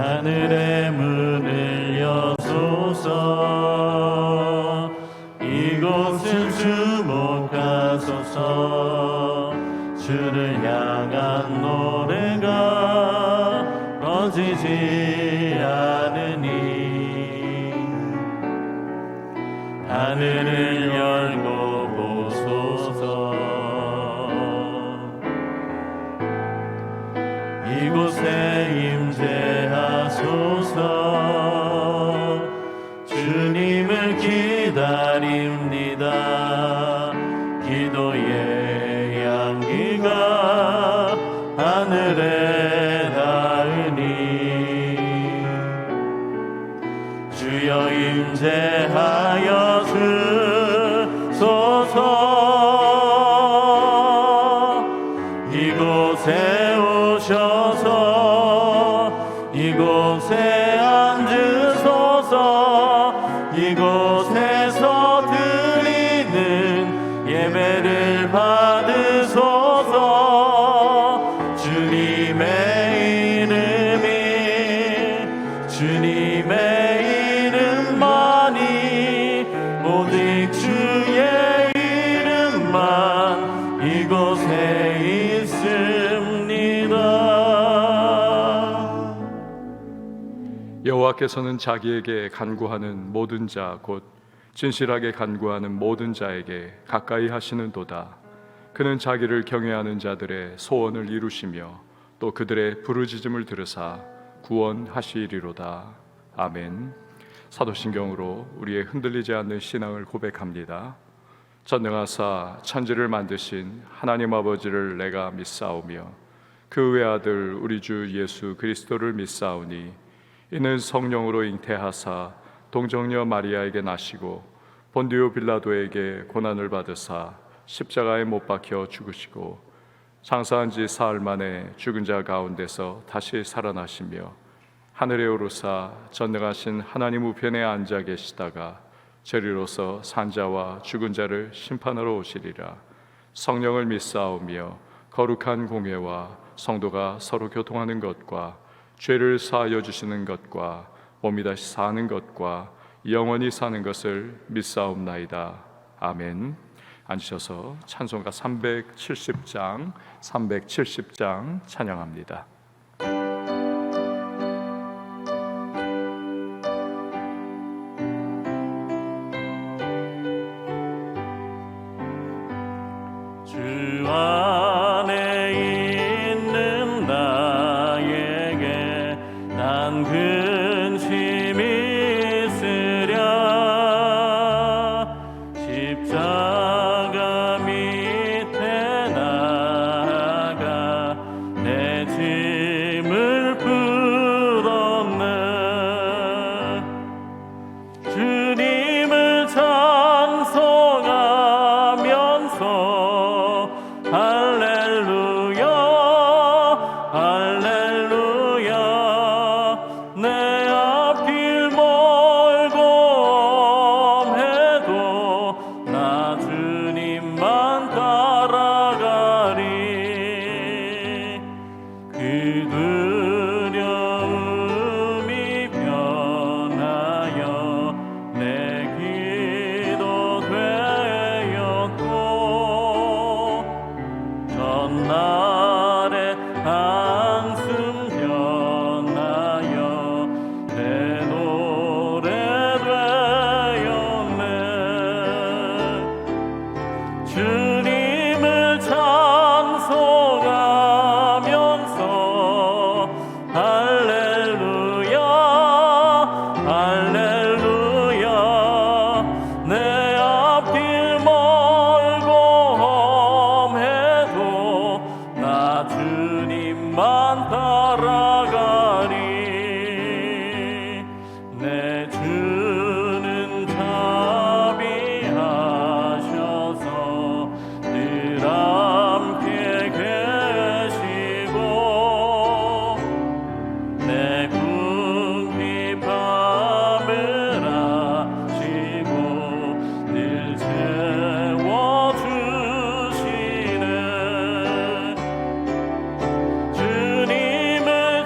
하늘의 문을 여소서. 이곳을 주목하소서. 주를 향한 노래가 꺼지지 않으니 하늘을 열고 보소서. 이곳에 임재하소서. 주님을 기다립니다. 기도의 향기가 하늘에 닿으니 주여 임재하여 주소서. 이곳에 오셔서 이곳에 앉으소서. 이곳에서 드리는 예배를 받으소서. 주님의 이름만이 오직 주의 이름만 이곳에 있습니다. 여호와께서는 자기에게 간구하는 모든 자 곧 진실하게 간구하는 모든 자에게 가까이 하시는도다. 그는 자기를 경외하는 자들의 소원을 이루시며 또 그들의 부르짖음을 들으사 구원하시리로다. 아멘. 사도신경으로 우리의 흔들리지 않는 신앙을 고백합니다. 전능하사 천지를 만드신 하나님 아버지를 내가 믿사오며 그 외아들 우리 주 예수 그리스도를 믿사오니 이는 성령으로 잉태하사 동정녀 마리아에게 나시고 본디오 빌라도에게 고난을 받으사 십자가에 못 박혀 죽으시고 장사한 지 사흘 만에 죽은 자 가운데서 다시 살아나시며 하늘에 오르사 전능하신 하나님 우편에 앉아 계시다가 저리로서 산자와 죽은 자를 심판하러 오시리라. 성령을 믿사오며 거룩한 공회와 성도가 서로 교통하는 것과 죄를 사하여 주시는 것과 몸이 다시 사는 것과 영원히 사는 것을 믿사옵나이다. 아멘. 앉으셔서 찬송가 370장 찬양합니다. 주 안에 있는 나에게 난 근심이 있으랴. 십자가 밑에 나가 내 짐을 풀었네. 주님을 찬송하면서 할렐루야 할렐루야. 내 앞길 멀고 험해도 나 주님만 따라가리. 그 두려움이 변하여 내 기도 되었고 전날의 한숨 변하여 내 노래 되었네. 주님을 찬송하면서 할렐루야 할렐루야. 내 앞길 멀고 험해도 나 주님만 따라가리. 내 주는 자비하셔서 늘 함께 계시고 내 궁핍함을 아시고 늘 채워주시네. 주님을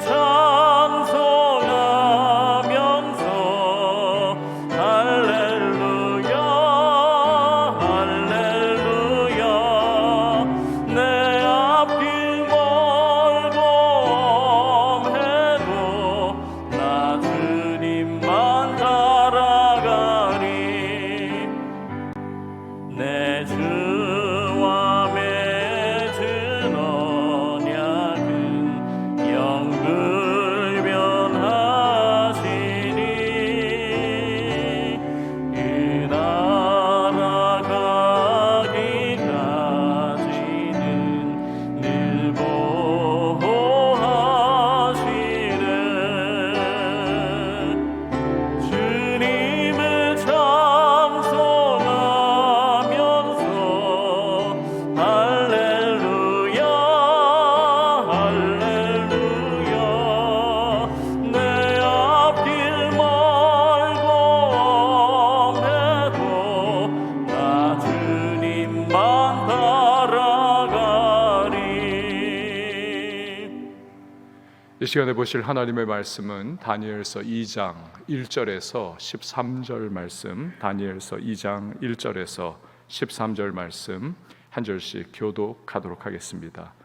이 시간에 보실 하나님의 말씀은 다니엘서 2장 1절에서 13절 말씀, 다니엘서 2장 1절에서 13절 말씀 한 절씩 교독하도록 하겠습니다.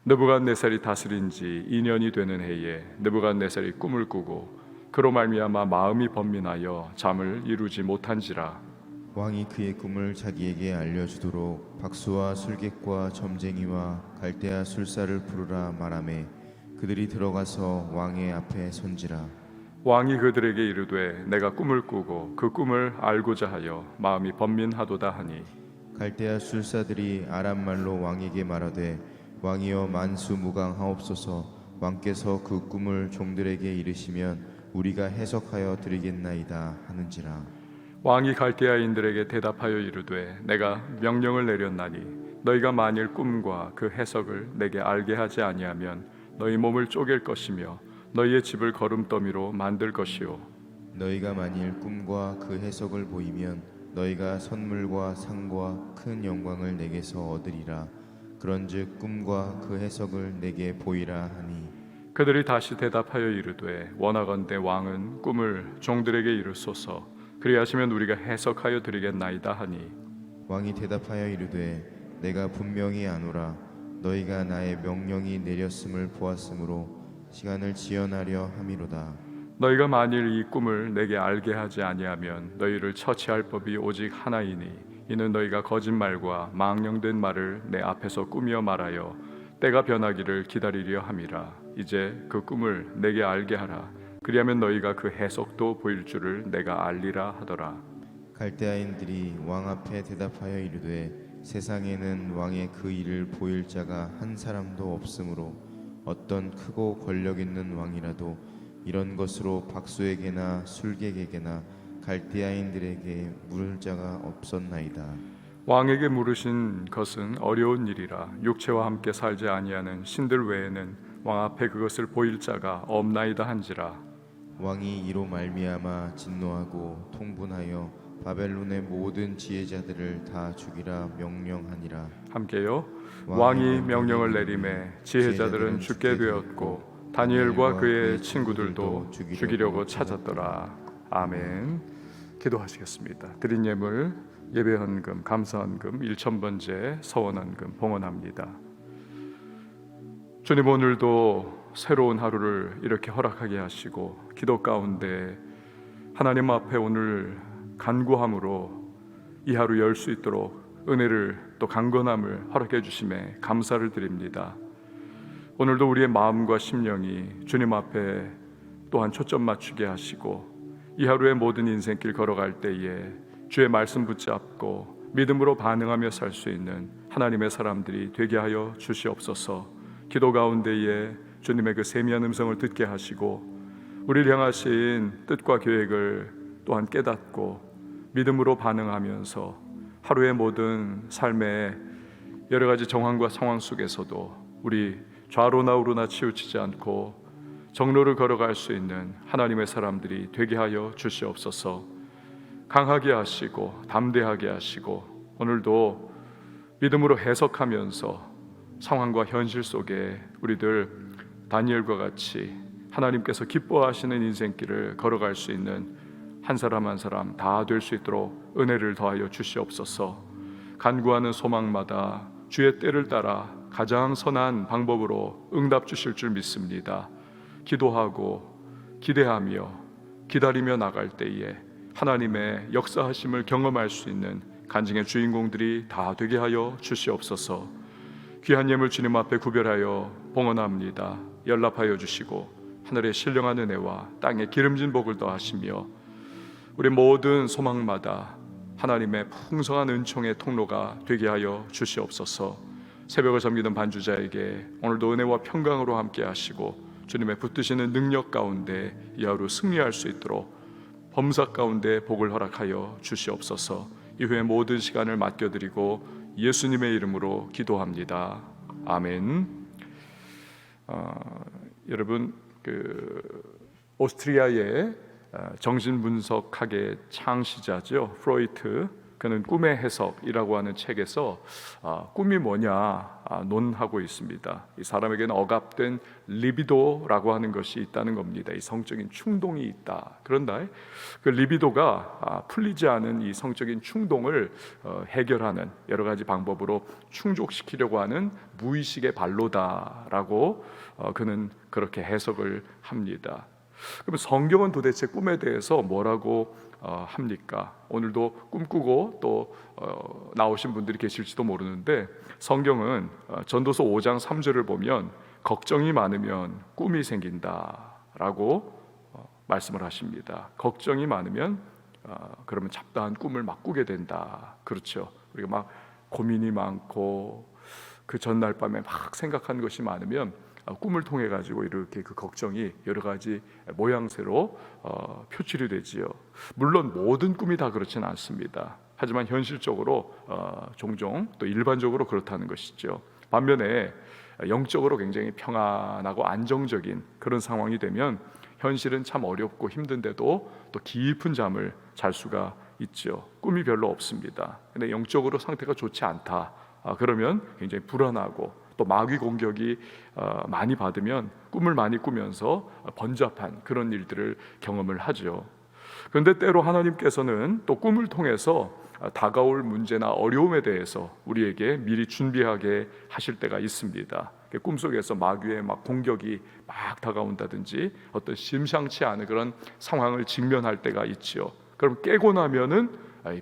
느부갓네살이 다스린 지 2년이 되는 해에 느부갓네살이 꿈을 꾸고 그로 말미암아 마음이 번민하여 잠을 이루지 못한지라. 왕이 그의 꿈을 자기에게 알려주도록 박수와 술객과 점쟁이와 갈대아 술사를 부르라 말하매 그들이 들어가서 왕의 앞에 선지라. 왕이 그들에게 이르되 내가 꿈을 꾸고 그 꿈을 알고자 하여 마음이 번민하도다 하니 갈대아 술사들이 아람 말로 왕에게 말하되 왕이여 만수무강하옵소서. 왕께서 그 꿈을 종들에게 이르시면 우리가 해석하여 드리겠나이다 하는지라. 왕이 갈대아인들에게 대답하여 이르되 내가 명령을 내렸나니 너희가 만일 꿈과 그 해석을 내게 알게 하지 아니하면 너희 몸을 쪼갤 것이며 너희의 집을 거름더미로 만들 것이요 너희가 만일 꿈과 그 해석을 보이면 너희가 선물과 상과 큰 영광을 내게서 얻으리라. 그런즉 꿈과 그 해석을 내게 보이라 하니 그들이 다시 대답하여 이르되 원하건대 왕은 꿈을 종들에게 이르소서. 그리하시면 우리가 해석하여 드리겠나이다 하니 왕이 대답하여 이르되 내가 분명히 아노라. 너희가 나의 명령이 내렸음을 보았으므로 시간을 지연하려 함이로다. 너희가 만일 이 꿈을 내게 알게 하지 아니하면 너희를 처치할 법이 오직 하나이니 이는 너희가 거짓말과 망령된 말을 내 앞에서 꾸며 말하여 때가 변하기를 기다리려 함이라. 이제 그 꿈을 내게 알게 하라. 그리하면 너희가 그 해석도 보일 줄을 내가 알리라 하더라. 갈대아인들이 왕 앞에 대답하여 이르되 세상에는 왕의 그 일을 보일 자가 한 사람도 없으므로 어떤 크고 권력 있는 왕이라도 이런 것으로 박수에게나 술객에게나 갈대아인들에게 물을 자가 없었나이다. 왕에게 물으신 것은 어려운 일이라. 육체와 함께 살지 아니하는 신들 외에는 왕 앞에 그것을 보일 자가 없나이다 한지라. 왕이 이로 말미암아 진노하고 통분하여 바벨론의 모든 지혜자들을 다 죽이라 명령하니라. 함께요. 왕이 명령을 내림에 지혜자들은 죽게 되었고 다니엘과 그의 친구들도 죽이려고 찾았더라. 아멘. 기도하시겠습니다. 드린 예물 예배 헌금, 감사 헌금, 1000번째 서원 헌금 봉헌합니다. 주님, 오늘도 새로운 하루를 이렇게 허락하게 하시고 기도 가운데 하나님 앞에 오늘 간구함으로 이 하루 열 수 있도록 은혜를 또 강건함을 허락해 주심에 감사를 드립니다. 오늘도 우리의 마음과 심령이 주님 앞에 또한 초점 맞추게 하시고 이 하루의 모든 인생길 걸어갈 때에 주의 말씀 붙잡고 믿음으로 반응하며 살 수 있는 하나님의 사람들이 되게 하여 주시옵소서. 기도 가운데에 주님의 그 세미한 음성을 듣게 하시고 우리를 향하신 뜻과 계획을 또한 깨닫고 믿음으로 반응하면서 하루의 모든 삶의 여러 가지 정황과 상황 속에서도 우리 좌로나 우로나 치우치지 않고 정로를 걸어갈 수 있는 하나님의 사람들이 되게 하여 주시옵소서. 강하게 하시고 담대하게 하시고 오늘도 믿음으로 해석하면서 상황과 현실 속에 우리들 다니엘과 같이 하나님께서 기뻐하시는 인생길을 걸어갈 수 있는 한 사람 한 사람 다 될 수 있도록 은혜를 더하여 주시옵소서. 간구하는 소망마다 주의 때를 따라 가장 선한 방법으로 응답 주실 줄 믿습니다. 기도하고 기대하며 기다리며 나갈 때에 하나님의 역사하심을 경험할 수 있는 간증의 주인공들이 다 되게 하여 주시옵소서. 귀한 예물 주님 앞에 구별하여 봉헌합니다. 연락하여 주시고 하늘의 신령한 은혜와 땅의 기름진 복을 더하시며 우리 모든 소망마다 하나님의 풍성한 은총의 통로가 되게 하여 주시옵소서. 새벽을 섬기는 반주자에게 오늘도 은혜와 평강으로 함께 하시고 주님의 붙드시는 능력 가운데 이 하루 승리할 수 있도록 범사 가운데 복을 허락하여 주시옵소서. 이후에 모든 시간을 맡겨드리고 예수님의 이름으로 기도합니다. 아멘. 여러분 오스트리아의 정신분석학의 창시자죠. 프로이트 그는 꿈의 해석이라고 하는 책에서 꿈이 뭐냐 논하고 있습니다. 이 사람에게는 억압된 리비도라고 하는 것이 있다는 겁니다. 이 성적인 충동이 있다. 그런다 그 리비도가 풀리지 않은 이 성적인 충동을 해결하는 여러 가지 방법으로 충족시키려고 하는 무의식의 발로다라고 그는 그렇게 해석을 합니다. 그럼 성경은 도대체 꿈에 대해서 뭐라고 합니까? 오늘도 꿈꾸고 또 나오신 분들이 계실지도 모르는데 성경은 전도서 5장 3절을 보면 걱정이 많으면 꿈이 생긴다라고 말씀을 하십니다. 걱정이 많으면 그러면 잡다한 꿈을 막 꾸게 된다. 그렇죠. 우리가 막 고민이 많고 그 전날 밤에 막 생각하는 것이 많으면 꿈을 통해 가지고 이렇게 그 걱정이 여러 가지 모양새로 표출이 되지요. 물론 모든 꿈이 다 그렇지는 않습니다. 하지만 현실적으로 종종 또 일반적으로 그렇다는 것이죠. 반면에 영적으로 굉장히 평안하고 안정적인 그런 상황이 되면 현실은 참 어렵고 힘든데도 또 깊은 잠을 잘 수가 있죠. 꿈이 별로 없습니다. 근데 영적으로 상태가 좋지 않다. 그러면 굉장히 불안하고 또 마귀 공격이 많이 받으면 꿈을 많이 꾸면서 번잡한 그런 일들을 경험을 하죠. 그런데 때로 하나님께서는 또 꿈을 통해서 다가올 문제나 어려움에 대해서 우리에게 미리 준비하게 하실 때가 있습니다. 꿈속에서 마귀의 막 공격이 막 다가온다든지 어떤 심상치 않은 그런 상황을 직면할 때가 있죠. 그럼 깨고 나면은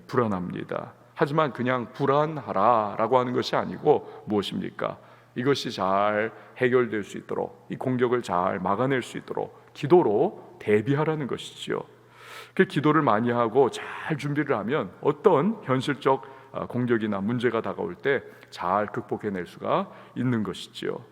불안합니다. 하지만 그냥 불안하라라고 하는 것이 아니고 무엇입니까? 이것이 잘 해결될 수 있도록 이 공격을 잘 막아낼 수 있도록 기도로 대비하라는 것이지요. 그 기도를 많이 하고 잘 준비를 하면 어떤 현실적 공격이나 문제가 다가올 때 잘 극복해낼 수가 있는 것이지요.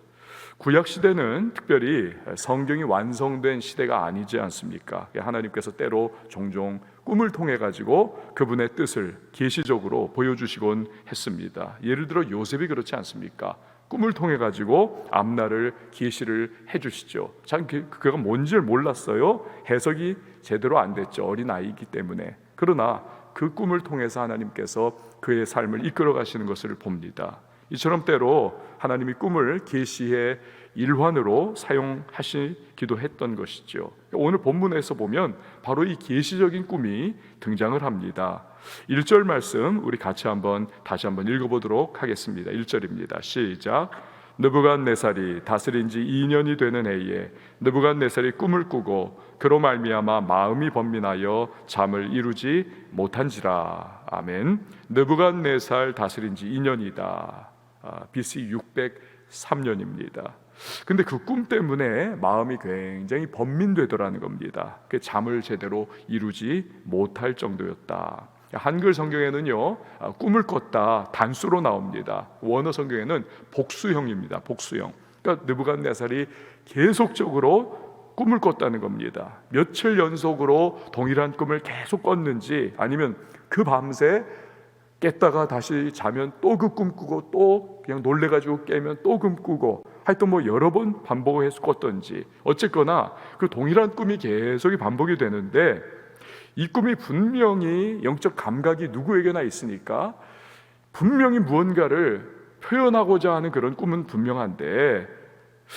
구약 시대는 특별히 성경이 완성된 시대가 아니지 않습니까? 하나님께서 때로 종종 꿈을 통해 가지고 그분의 뜻을 계시적으로 보여주시곤 했습니다. 예를 들어 요셉이 그렇지 않습니까? 꿈을 통해 가지고 앞날을 계시를 해주시죠. 참 그가 뭔지를 몰랐어요. 해석이 제대로 안 됐죠. 어린 아이이기 때문에. 그러나 그 꿈을 통해서 하나님께서 그의 삶을 이끌어 가시는 것을 봅니다. 이처럼 때로 하나님이 꿈을 계시의 일환으로 사용하시기도 했던 것이죠. 오늘 본문에서 보면 바로 이 계시적인 꿈이 등장을 합니다. 1절 말씀 우리 같이 다시 한번 읽어보도록 하겠습니다. 1절입니다. 시작. 느부갓네살이 다스린 지 2년이 되는 해에 느부갓네살이 꿈을 꾸고 그로 말미암아 마음이 번민하여 잠을 이루지 못한지라. 아멘. 느부갓네살 다스린 지 2년이다. BC 603년입니다. 근데 그 꿈 때문에 마음이 굉장히 번민되더라는 겁니다. 그 잠을 제대로 이루지 못할 정도였다. 한글 성경에는요 꿈을 꿨다 단수로 나옵니다. 원어 성경에는 복수형입니다. 복수형. 그러니까 느부갓네살이 계속적으로 꿈을 꿨다는 겁니다. 며칠 연속으로 동일한 꿈을 계속 꿨는지 아니면 그 밤새 깼다가 다시 자면 또 그 꿈 꾸고 또 그냥 놀래가지고 깨면 또 꿈 꾸고 하여튼 뭐 여러 번 반복해서 꿨던지 어쨌거나 그 동일한 꿈이 계속 반복이 되는데 이 꿈이 분명히 영적 감각이 누구에게나 있으니까 분명히 무언가를 표현하고자 하는 그런 꿈은 분명한데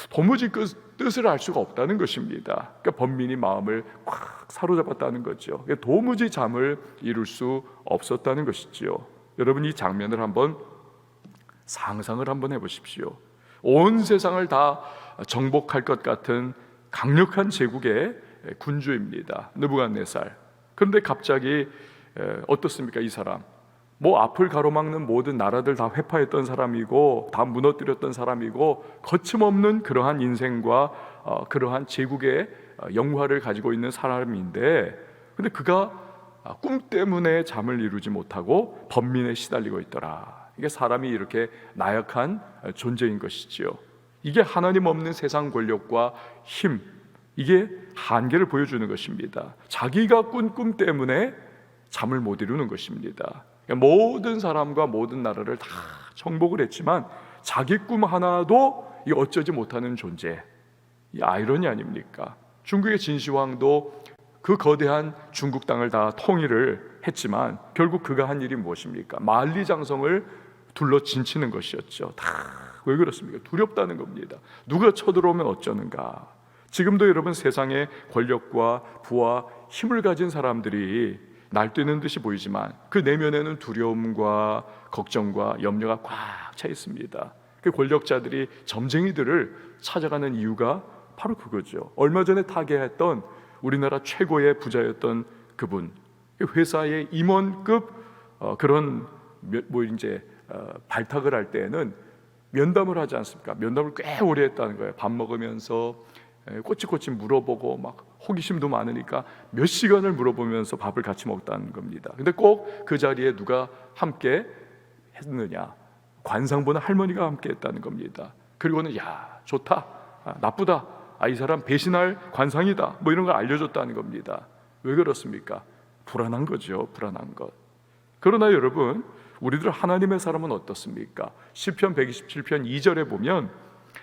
도무지 그 뜻을 알 수가 없다는 것입니다. 그러니까 번민이 마음을 꽉 사로잡았다는 거죠. 도무지 잠을 이룰 수 없었다는 것이지요. 여러분 이 장면을 한번 상상을 한번 해보십시오. 온 세상을 다 정복할 것 같은 강력한 제국의 군주입니다. 느부갓네살. 그런데 갑자기 어떻습니까? 이 사람 뭐 앞을 가로막는 모든 나라들 다 회파했던 사람이고 다 무너뜨렸던 사람이고 거침없는 그러한 인생과 그러한 제국의 영화를 가지고 있는 사람인데 근데 그가 꿈 때문에 잠을 이루지 못하고 번민에 시달리고 있더라. 이게 사람이 이렇게 나약한 존재인 것이지요. 이게 하나님 없는 세상 권력과 힘 이게 한계를 보여주는 것입니다. 자기가 꾼 꿈 때문에 잠을 못 이루는 것입니다. 모든 사람과 모든 나라를 다 정복을 했지만 자기 꿈 하나도 어쩌지 못하는 존재. 이 아이러니 아닙니까? 중국의 진시황도 그 거대한 중국 땅을 다 통일을 했지만 결국 그가 한 일이 무엇입니까? 만리장성을 둘러 진치는 것이었죠. 다 왜 그렇습니까? 두렵다는 겁니다. 누가 쳐들어오면 어쩌는가. 지금도 여러분 세상에 권력과 부와 힘을 가진 사람들이 날뛰는 듯이 보이지만 그 내면에는 두려움과 걱정과 염려가 꽉 차 있습니다. 그 권력자들이 점쟁이들을 찾아가는 이유가 바로 그거죠. 얼마 전에 타계했던 우리나라 최고의 부자였던 그분, 회사의 임원급 그런 발탁을 할 때에는 면담을 하지 않습니까? 면담을 꽤 오래 했다는 거예요. 밥 먹으면서 꼬치꼬치 물어보고 막 호기심도 많으니까 몇 시간을 물어보면서 밥을 같이 먹다는 겁니다. 근데 꼭 그 자리에 누가 함께 했느냐? 관상 보는 할머니가 함께 했다는 겁니다. 그리고는 야 좋다, 나쁘다, 이 사람 배신할 관상이다, 뭐 이런 걸 알려줬다는 겁니다. 왜 그렇습니까? 불안한 거죠. 불안한 것. 그러나 여러분, 우리들 하나님의 사람은 어떻습니까? 시편 127편 2절에 보면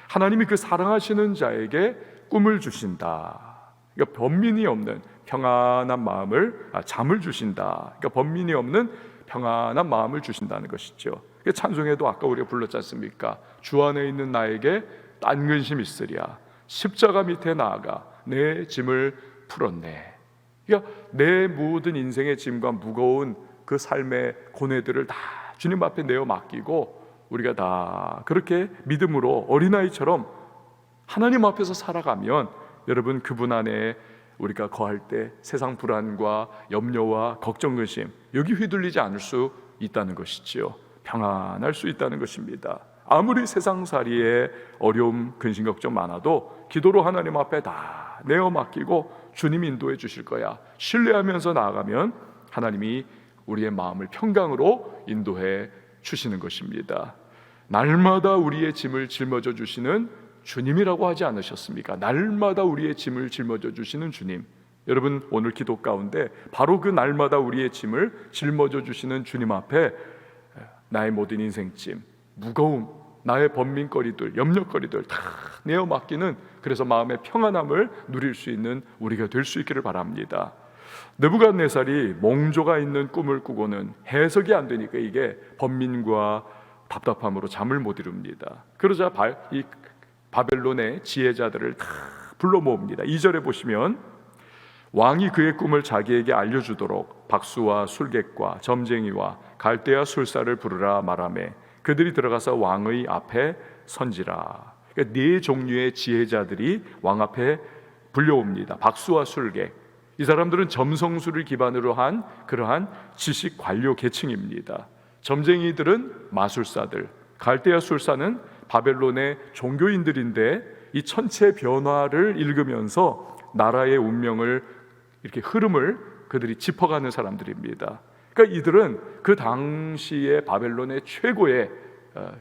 하나님이 그 사랑하시는 자에게 꿈을 주신다. 그러니까 번민이 없는 평안한 마음을 잠을 주신다. 그러니까 번민이 없는 평안한 마음을 주신다는 것이죠. 찬송에도 아까 우리가 불렀지 않습니까? 주 안에 있는 나에게 딴 근심 있으랴. 십자가 밑에 나아가 내 짐을 풀었네. 그러니까 내 모든 인생의 짐과 무거운 그 삶의 고뇌들을 다 주님 앞에 내어 맡기고 우리가 다 그렇게 믿음으로 어린아이처럼 하나님 앞에서 살아가면 여러분 그분 안에 우리가 거할 때 세상 불안과 염려와 걱정 근심 여기 휘둘리지 않을 수 있다는 것이지요. 평안할 수 있다는 것입니다. 아무리 세상살이에 어려움 근심 걱정 많아도 기도로 하나님 앞에 다 내어 맡기고 주님 인도해 주실 거야 신뢰하면서 나아가면 하나님이 우리의 마음을 평강으로 인도해 주시는 것입니다. 날마다 우리의 짐을 짊어져 주시는 주님이라고 하지 않으셨습니까? 날마다 우리의 짐을 짊어져 주시는 주님. 여러분 오늘 기도 가운데 바로 그 날마다 우리의 짐을 짊어져 주시는 주님 앞에 나의 모든 인생짐, 무거움, 나의 번민거리들, 염려거리들 다 내어 맡기는 그래서 마음의 평안함을 누릴 수 있는 우리가 될 수 있기를 바랍니다. 느부갓네살이 몽조가 있는 꿈을 꾸고는 해석이 안 되니까 이게 번민과 답답함으로 잠을 못 이룹니다. 그러자 이 바벨론의 지혜자들을 다 불러 모읍니다. 2절에 보시면 왕이 그의 꿈을 자기에게 알려주도록 박수와 술객과 점쟁이와 갈대아 술사를 부르라 말하매 그들이 들어가서 왕의 앞에 선지라. 그러니까 네 종류의 지혜자들이 왕 앞에 불려옵니다. 박수와 술객, 이 사람들은 점성술을 기반으로 한 그러한 지식 관료 계층입니다. 점쟁이들은 마술사들, 갈대아 술사는 바벨론의 종교인들인데 이 천체 변화를 읽으면서 나라의 운명을 이렇게 흐름을 그들이 짚어가는 사람들입니다. 그러니까 이들은 그 당시의 바벨론의 최고의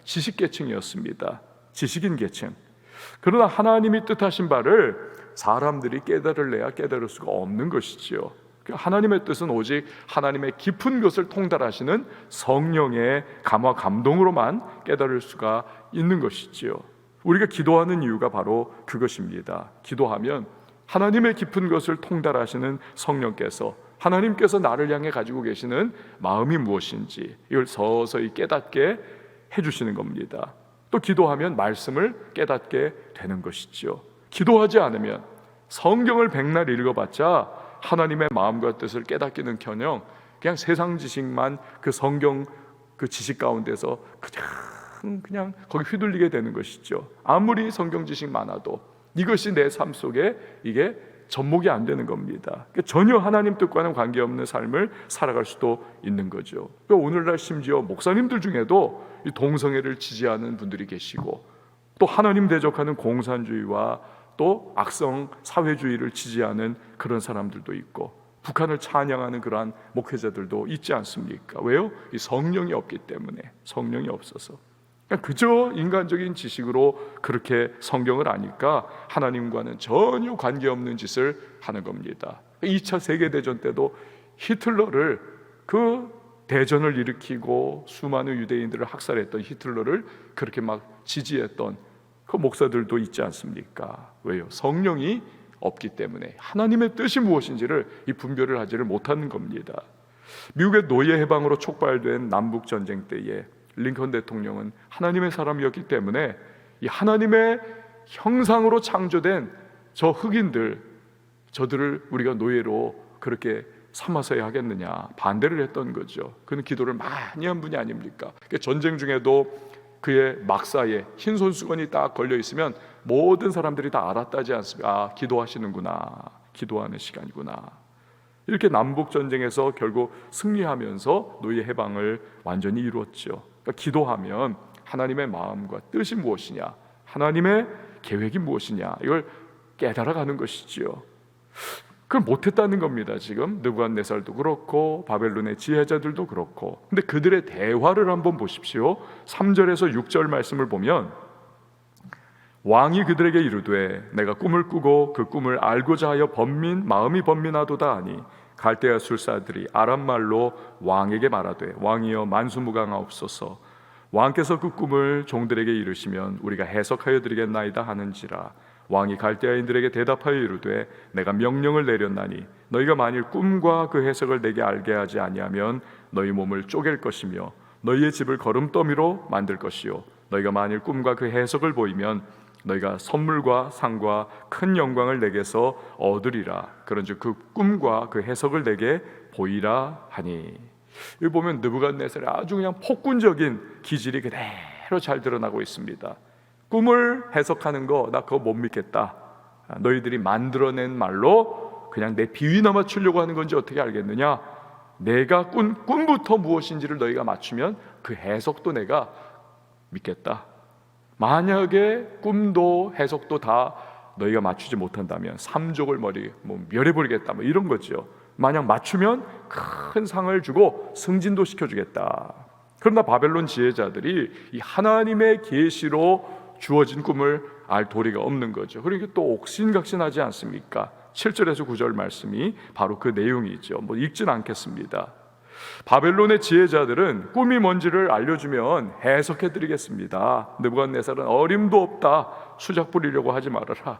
지식계층이었습니다. 지식인 계층. 그러나 하나님이 뜻하신 바를 사람들이 깨달을래야 깨달을 수가 없는 것이지요. 하나님의 뜻은 오직 하나님의 깊은 것을 통달하시는 성령의 감화 감동으로만 깨달을 수가 있는 것이지요. 우리가 기도하는 이유가 바로 그것입니다. 기도하면 하나님의 깊은 것을 통달하시는 성령께서 하나님께서 나를 향해 가지고 계시는 마음이 무엇인지 이걸 서서히 깨닫게 해주시는 겁니다. 또 기도하면 말씀을 깨닫게 되는 것이죠. 기도하지 않으면 성경을 백날 읽어봤자 하나님의 마음과 뜻을 깨닫기는커녕 그냥 세상 지식만 그 성경 그 지식 가운데서 그냥 거기 휘둘리게 되는 것이죠. 아무리 성경 지식 많아도 이것이 내 삶 속에 이게 접목이 안 되는 겁니다. 전혀 하나님 뜻과는 관계없는 삶을 살아갈 수도 있는 거죠. 오늘날 심지어 목사님들 중에도 이 동성애를 지지하는 분들이 계시고 또 하나님 대적하는 공산주의와 또 악성 사회주의를 지지하는 그런 사람들도 있고 북한을 찬양하는 그러한 목회자들도 있지 않습니까? 왜요? 이 성령이 없기 때문에. 성령이 없어서 그저 인간적인 지식으로 그렇게 성경을 아니까 하나님과는 전혀 관계없는 짓을 하는 겁니다. 2차 세계대전 때도 히틀러를 그 대전을 일으키고 수많은 유대인들을 학살했던 히틀러를 그렇게 막 지지했던 그 목사들도 있지 않습니까? 왜요? 성령이 없기 때문에 하나님의 뜻이 무엇인지를 이 분별을 하지를 못하는 겁니다. 미국의 노예 해방으로 촉발된 남북 전쟁 때에 링컨 대통령은 하나님의 사람이었기 때문에 이 하나님의 형상으로 창조된 저 흑인들, 저들을 우리가 노예로 그렇게 삼아서야 하겠느냐 반대를 했던 거죠. 그는 기도를 많이 한 분이 아닙니까? 전쟁 중에도 그의 막사에 흰 손수건이 딱 걸려 있으면 모든 사람들이 다 알았다지 않습니까? 아, 기도하시는구나, 기도하는 시간이구나. 이렇게 남북 전쟁에서 결국 승리하면서 노예 해방을 완전히 이루었죠. 그러니까 기도하면 하나님의 마음과 뜻이 무엇이냐, 하나님의 계획이 무엇이냐, 이걸 깨달아가는 것이지요. 그걸 못했다는 겁니다. 지금 느부갓네살도 그렇고 바벨론의 지혜자들도 그렇고. 근데 그들의 대화를 한번 보십시오. 3절에서 6절 말씀을 보면 왕이 그들에게 이르되 내가 꿈을 꾸고 그 꿈을 알고자 하여 마음이 번민하도다 하니 갈대아 술사들이 아람 말로 왕에게 말하되 왕이여 만수무강하옵소서. 왕께서 그 꿈을 종들에게 이르시면 우리가 해석하여 드리겠나이다 하는지라. 왕이 갈대아인들에게 대답하여 이르되 내가 명령을 내렸나니 너희가 만일 꿈과 그 해석을 내게 알게 하지 아니하면 너희 몸을 쪼갤 것이며 너희의 집을 거름더미로 만들 것이요 너희가 만일 꿈과 그 해석을 보이면 너희가 선물과 상과 큰 영광을 내게서 얻으리라. 그런즉 그 꿈과 그 해석을 내게 보이라 하니. 여기 보면 느부갓네살의 아주 그냥 폭군적인 기질이 그대로 잘 드러나고 있습니다. 꿈을 해석하는 거 나 그거 못 믿겠다. 너희들이 만들어낸 말로 그냥 내 비위나 맞추려고 하는 건지 어떻게 알겠느냐. 내가 꿈부터 무엇인지를 너희가 맞추면 그 해석도 내가 믿겠다. 만약에 꿈도 해석도 다 너희가 맞추지 못한다면 삼족을 멸해버리겠다, 이런 거죠. 만약 맞추면 큰 상을 주고 승진도 시켜주겠다. 그러나 바벨론 지혜자들이 이 하나님의 계시로 주어진 꿈을 알 도리가 없는 거죠. 그러니까 또 옥신각신하지 않습니까? 7절에서 9절 말씀이 바로 그 내용이죠. 읽진 않겠습니다. 바벨론의 지혜자들은 꿈이 뭔지를 알려주면 해석해 드리겠습니다. 느부갓네살은 어림도 없다, 수작 부리려고 하지 말아라.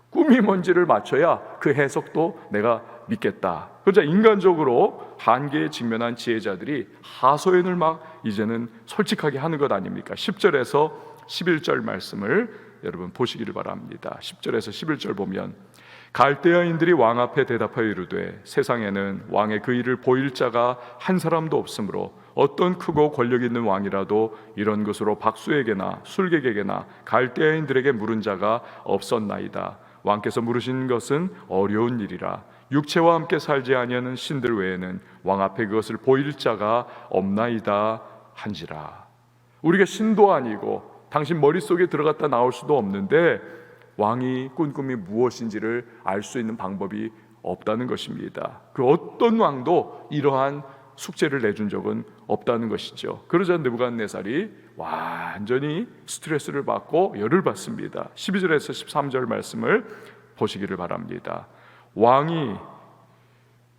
꿈이 뭔지를 맞춰야 그 해석도 내가 믿겠다. 그러자 인간적으로 한계에 직면한 지혜자들이 하소연을 이제는 솔직하게 하는 것 아닙니까? 10절에서 11절 말씀을 여러분 보시기를 바랍니다. 10절에서 11절 보면 갈대아인들이 왕 앞에 대답하여 이르되 세상에는 왕의 그 일을 보일 자가 한 사람도 없으므로 어떤 크고 권력 있는 왕이라도 이런 것으로 박수에게나 술객에게나 갈대아인들에게 물은 자가 없었나이다. 왕께서 물으신 것은 어려운 일이라. 육체와 함께 살지 아니하는 신들 외에는 왕 앞에 그것을 보일 자가 없나이다 한지라. 우리가 신도 아니고 당신 머릿속에 들어갔다 나올 수도 없는데 왕이 꾼 꿈이 무엇인지를 알 수 있는 방법이 없다는 것입니다. 그 어떤 왕도 이러한 숙제를 내준 적은 없다는 것이죠. 그러자 느부갓네살이 완전히 스트레스를 받고 열을 받습니다. 12절에서 13절 말씀을 보시기를 바랍니다. 왕이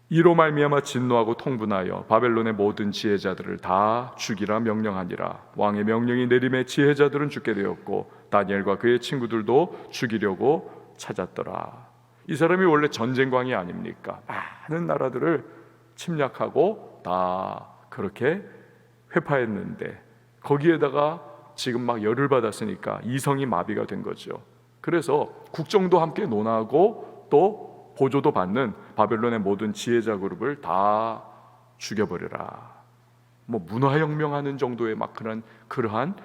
이로 말미암아 진노하고 통분하여 바벨론의 모든 지혜자들을 다 죽이라 명령하니라. 왕의 명령이 내림에 지혜자들은 죽게 되었고 다니엘과 그의 친구들도 죽이려고 찾았더라. 이 사람이 원래 전쟁광이 아닙니까? 많은 나라들을 침략하고 다 그렇게 회파했는데 거기에다가 지금 열을 받았으니까 이성이 마비가 된 거죠. 그래서 국정도 함께 논하고 또 보조도 받는 바벨론의 모든 지혜자 그룹을 다 죽여버려라. 문화혁명하는 정도의 그러한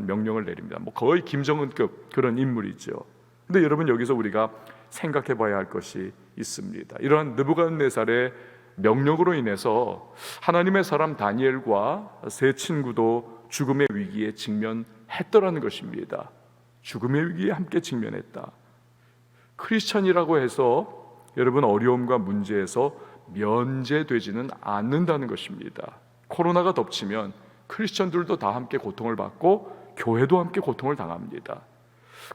명령을 내립니다. 거의 김정은급 그런 인물이죠. 근데 여러분 여기서 우리가 생각해봐야 할 것이 있습니다. 이러한 느부갓네살의 명령으로 인해서 하나님의 사람 다니엘과 세 친구도 죽음의 위기에 직면했더라는 것입니다. 죽음의 위기에 함께 직면했다. 크리스천이라고 해서 여러분 어려움과 문제에서 면제되지는 않는다는 것입니다. 코로나가 덮치면 크리스천들도 다 함께 고통을 받고 교회도 함께 고통을 당합니다.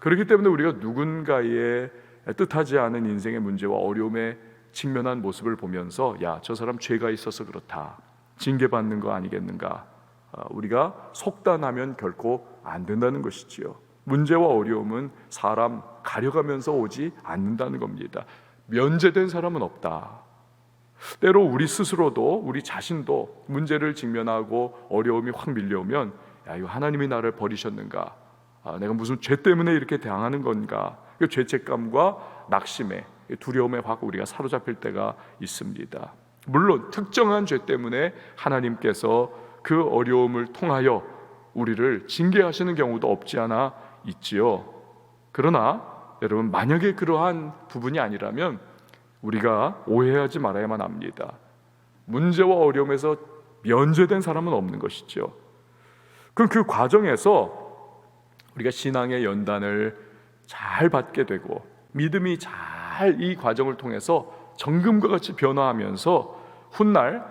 그렇기 때문에 우리가 누군가의 뜻하지 않은 인생의 문제와 어려움에 직면한 모습을 보면서 저 사람 죄가 있어서 그렇다, 징계받는 거 아니겠는가, 우리가 속단하면 결코 안 된다는 것이지요. 문제와 어려움은 사람 가려가면서 오지 않는다는 겁니다. 면제된 사람은 없다. 때로 우리 스스로도, 우리 자신도 문제를 직면하고 어려움이 확 밀려오면, 야, 이거 하나님이 나를 버리셨는가? 내가 무슨 죄 때문에 이렇게 당하는 건가? 그 죄책감과 낙심에, 두려움에 확 우리가 사로잡힐 때가 있습니다. 물론 특정한 죄 때문에 하나님께서 그 어려움을 통하여 우리를 징계하시는 경우도 없지 않아 있지요. 그러나 여러분, 만약에 그러한 부분이 아니라면 우리가 오해하지 말아야만 합니다. 문제와 어려움에서 면제된 사람은 없는 것이죠. 그럼 그 과정에서 우리가 신앙의 연단을 잘 받게 되고 믿음이 잘 이 과정을 통해서 정금과 같이 변화하면서 훗날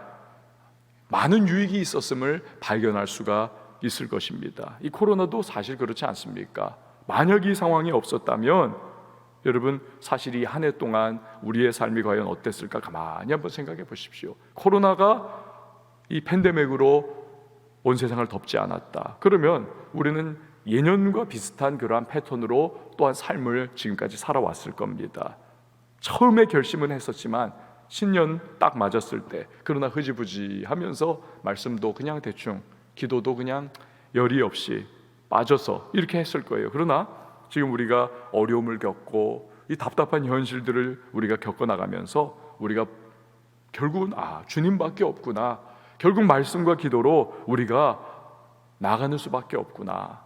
많은 유익이 있었음을 발견할 수가 있을 것입니다. 이 코로나도 사실 그렇지 않습니까? 만약 이 상황이 없었다면 여러분, 사실 이 한 해 동안 우리의 삶이 과연 어땠을까 가만히 한번 생각해 보십시오. 코로나가 이 팬데믹으로 온 세상을 덮지 않았다. 그러면 우리는 예년과 비슷한 그러한 패턴으로 또한 삶을 지금까지 살아왔을 겁니다. 처음에 결심은 했었지만 신년 딱 맞았을 때, 그러나 흐지부지 하면서 말씀도 그냥 대충, 기도도 그냥 열의 없이 빠져서 이렇게 했을 거예요. 그러나 지금 우리가 어려움을 겪고 이 답답한 현실들을 우리가 겪어나가면서 우리가 결국은 주님밖에 없구나, 결국 말씀과 기도로 우리가 나가는 수밖에 없구나,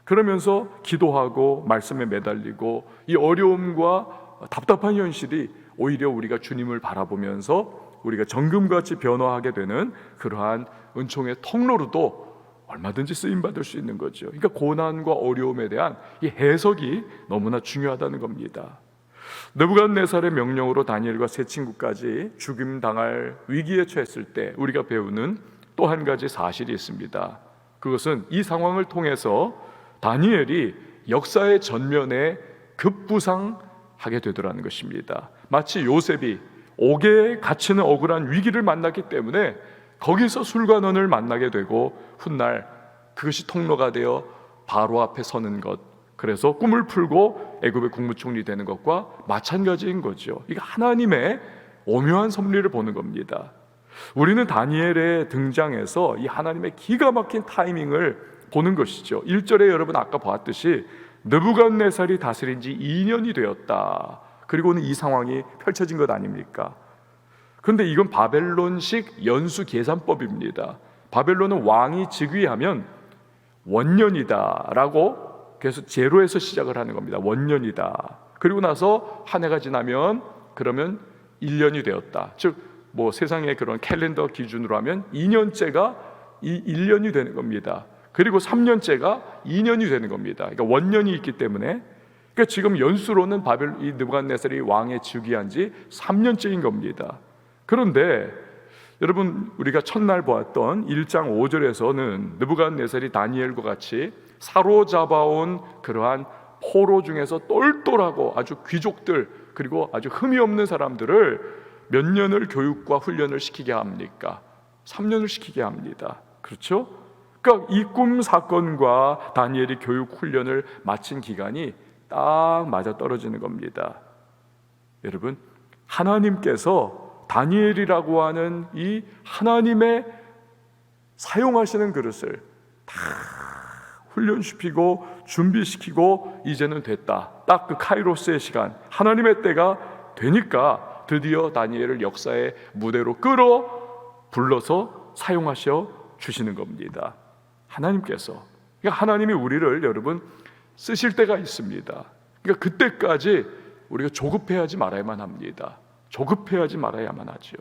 그러면서 기도하고 말씀에 매달리고 이 어려움과 답답한 현실이 오히려 우리가 주님을 바라보면서 우리가 정금같이 변화하게 되는 그러한 은총의 통로로도 얼마든지 쓰임받을 수 있는 거죠. 그러니까 고난과 어려움에 대한 이 해석이 너무나 중요하다는 겁니다. 느부갓네살의 명령으로 다니엘과 세 친구까지 죽임당할 위기에 처했을 때 우리가 배우는 또 한 가지 사실이 있습니다. 그것은 이 상황을 통해서 다니엘이 역사의 전면에 급부상하게 되더라는 것입니다. 마치 요셉이 옥에 갇히는 억울한 위기를 만났기 때문에 거기서 술관원을 만나게 되고 훗날 그것이 통로가 되어 바로 앞에 서는 것, 그래서 꿈을 풀고 애굽의 국무총리 되는 것과 마찬가지인 거죠. 이게 하나님의 오묘한 섭리를 보는 겁니다. 우리는 다니엘의 등장에서 이 하나님의 기가 막힌 타이밍을 보는 것이죠. 1절에 여러분 아까 보았듯이 느부갓네살이 다스린 지 2년이 되었다. 그리고는 이 상황이 펼쳐진 것 아닙니까? 그런데 이건 바벨론식 연수 계산법입니다. 바벨론은 왕이 즉위하면 원년이다 라고, 그래서 제로에서 시작을 하는 겁니다. 원년이다. 그리고 나서 한 해가 지나면 그러면 1년이 되었다. 즉 세상의 그런 캘린더 기준으로 하면 2년째가 이 1년이 되는 겁니다. 그리고 3년째가 2년이 되는 겁니다. 그러니까 원년이 있기 때문에, 그러니까 지금 연수로는 이 느부갓네살이 왕에 즉위한 지 3년째인 겁니다. 그런데 여러분, 우리가 첫날 보았던 1장 5절에서는 느부갓네살이 다니엘과 같이 사로잡아온 그러한 포로 중에서 똘똘하고 아주 귀족들, 그리고 아주 흠이 없는 사람들을 몇 년을 교육과 훈련을 시키게 합니까? 3년을 시키게 합니다. 그렇죠? 그러니까 이 꿈 사건과 다니엘이 교육 훈련을 마친 기간이 딱 맞아 떨어지는 겁니다. 여러분, 하나님께서 다니엘이라고 하는 이 하나님의 사용하시는 그릇을 다 훈련시키고 준비시키고 이제는 됐다. 딱 그 카이로스의 시간, 하나님의 때가 되니까 드디어 다니엘을 역사의 무대로 불러서 사용하셔 주시는 겁니다. 하나님께서, 그러니까 하나님이 우리를 여러분 쓰실 때가 있습니다. 그러니까 그때까지 우리가 조급해하지 말아야만 합니다. 조급해하지 말아야만 하죠.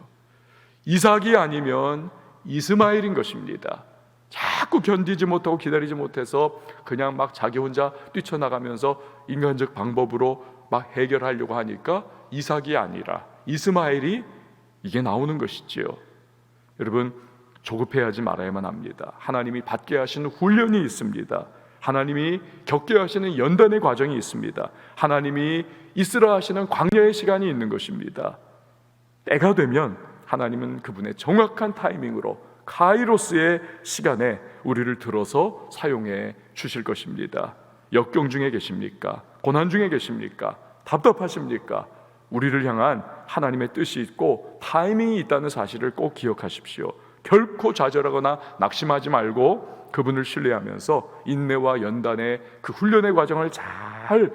이삭이 아니면 이스마엘인 것입니다. 자꾸 견디지 못하고 기다리지 못해서 그냥 막 자기 혼자 뛰쳐나가면서 인간적 방법으로 막 해결하려고 하니까 이삭이 아니라 이스마엘이 이게 나오는 것이지요. 여러분, 조급해하지 말아야만 합니다. 하나님이 받게 하시는 훈련이 있습니다. 하나님이 겪게 하시는 연단의 과정이 있습니다. 하나님이 있으라 하시는 광야의 시간이 있는 것입니다. 때가 되면 하나님은 그분의 정확한 타이밍으로 카이로스의 시간에 우리를 들어서 사용해 주실 것입니다. 역경 중에 계십니까? 고난 중에 계십니까? 답답하십니까? 우리를 향한 하나님의 뜻이 있고 타이밍이 있다는 사실을 꼭 기억하십시오. 결코 좌절하거나 낙심하지 말고 그분을 신뢰하면서 인내와 연단의 그 훈련의 과정을 잘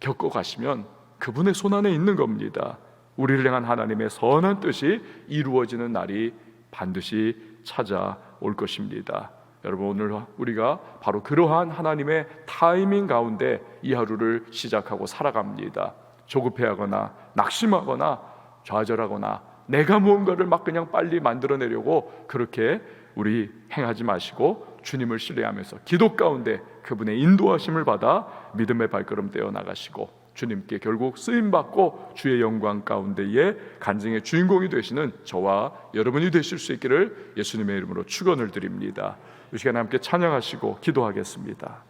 겪어가시면 그분의 손안에 있는 겁니다. 우리를 향한 하나님의 선한 뜻이 이루어지는 날이 반드시 찾아올 것입니다. 여러분, 오늘 우리가 바로 그러한 하나님의 타이밍 가운데 이 하루를 시작하고 살아갑니다. 조급해하거나 낙심하거나 좌절하거나 내가 무언가를 막 그냥 빨리 만들어내려고 그렇게 우리 행하지 마시고 주님을 신뢰하면서 기도 가운데 그분의 인도하심을 받아 믿음의 발걸음 떼어 나가시고 주님께 결국 쓰임받고 주의 영광 가운데에 간증의 주인공이 되시는 저와 여러분이 되실 수 있기를 예수님의 이름으로 축원을 드립니다. 이 시간에 함께 찬양하시고 기도하겠습니다.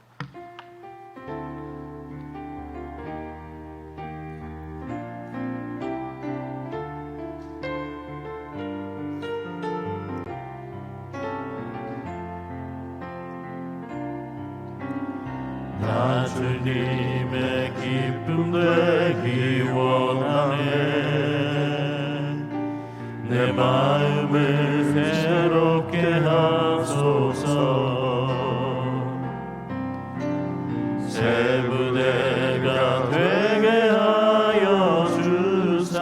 나 주님의 기쁨 되기 원하네. 내 마음을 새롭게 하소서. 새 부대가 되게 하여 주사.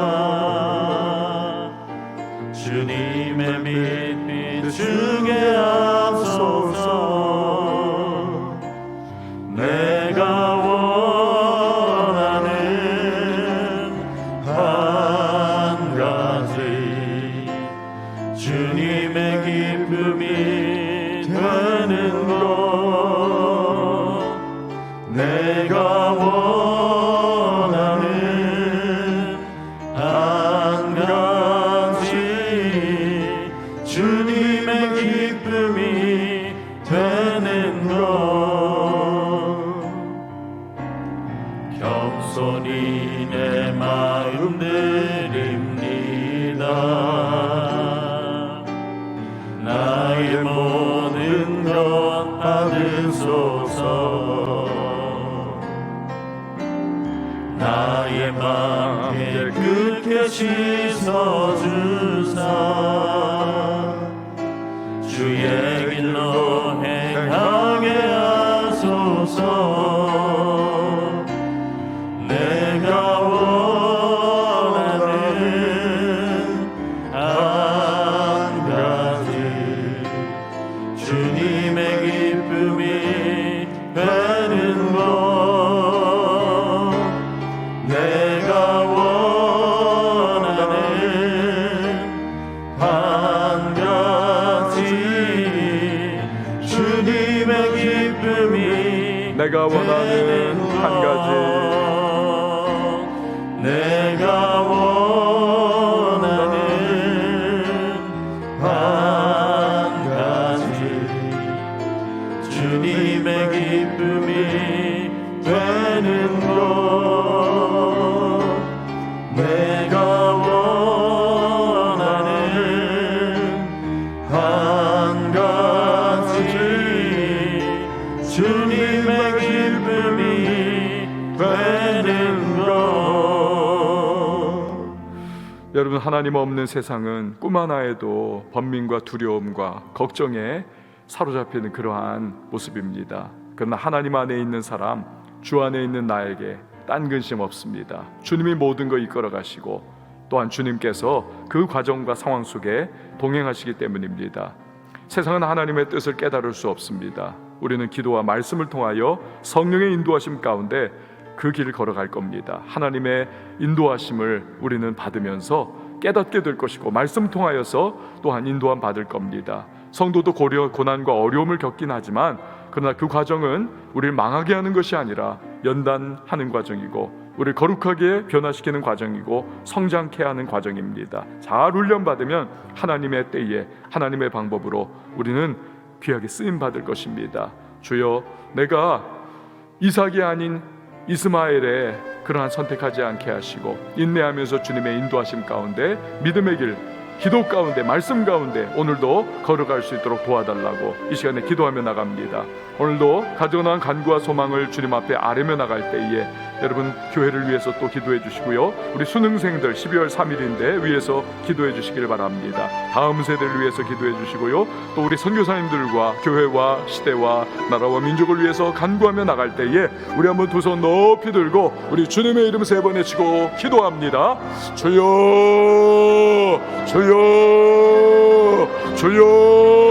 주님의 빛 비추게 하소서. 내가 원하는 한 가지 주님의 기쁨이 되는 것. 내가 원하는 한 가지 주님의 기쁨이 되는 것. 겸손히 내 마음 드립니다. 나의 모든 것 받으소서. 나의 맘 깨끗게 씻어주사. 주의 길로 행하게 하소서. 내가 원하는 한 가지 주님의 기쁨이 되는 것. 내가 원하는 한 가지 주님의 기쁨이 내가 원하는 한 가지 내가 원하는 한 가지 주님의 기쁨이 되는 것. 내가 원하는 한 가지 주님의 기쁨이 되는 것. 여러분, 하나님 없는 세상은 꿈 하나에도 번민과 두려움과 걱정에 사로잡히는 그러한 모습입니다. 그러나 하나님 안에 있는 사람, 주 안에 있는 나에게 딴 근심 없습니다. 주님이 모든 거 이끌어 가시고 또한 주님께서 그 과정과 상황 속에 동행하시기 때문입니다. 세상은 하나님의 뜻을 깨달을 수 없습니다. 우리는 기도와 말씀을 통하여 성령의 인도하심 가운데 그 길을 걸어갈 겁니다. 하나님의 인도하심을 우리는 받으면서 깨닫게 될 것이고 말씀 통하여서 또한 인도함 받을 겁니다. 성도도 고난과 어려움을 겪긴 하지만 그러나 그 과정은 우리를 망하게 하는 것이 아니라 연단하는 과정이고 우리를 거룩하게 변화시키는 과정이고 성장케 하는 과정입니다. 잘 훈련받으면 하나님의 때에 하나님의 방법으로 우리는 귀하게 쓰임받을 것입니다. 주여, 내가 이삭이 아닌 이스마엘의 그러한 선택하지 않게 하시고 인내하면서 주님의 인도하심 가운데 믿음의 길, 기도 가운데 말씀 가운데 오늘도 걸어갈 수 있도록 도와달라고 이 시간에 기도하며 나갑니다. 오늘도 가져온 간구와 소망을 주님 앞에 아뢰며 나갈 때에 여러분 교회를 위해서 또 기도해 주시고요. 우리 수능생들 12월 3일인데 위해서 기도해 주시길 바랍니다. 다음 세대를 위해서 기도해 주시고요. 또 우리 선교사님들과 교회와 시대와 나라와 민족을 위해서 간구하며 나갈 때에 우리 한번 두 손 높이 들고 우리 주님의 이름 3번 외치고 기도합니다. 주여 주여 주여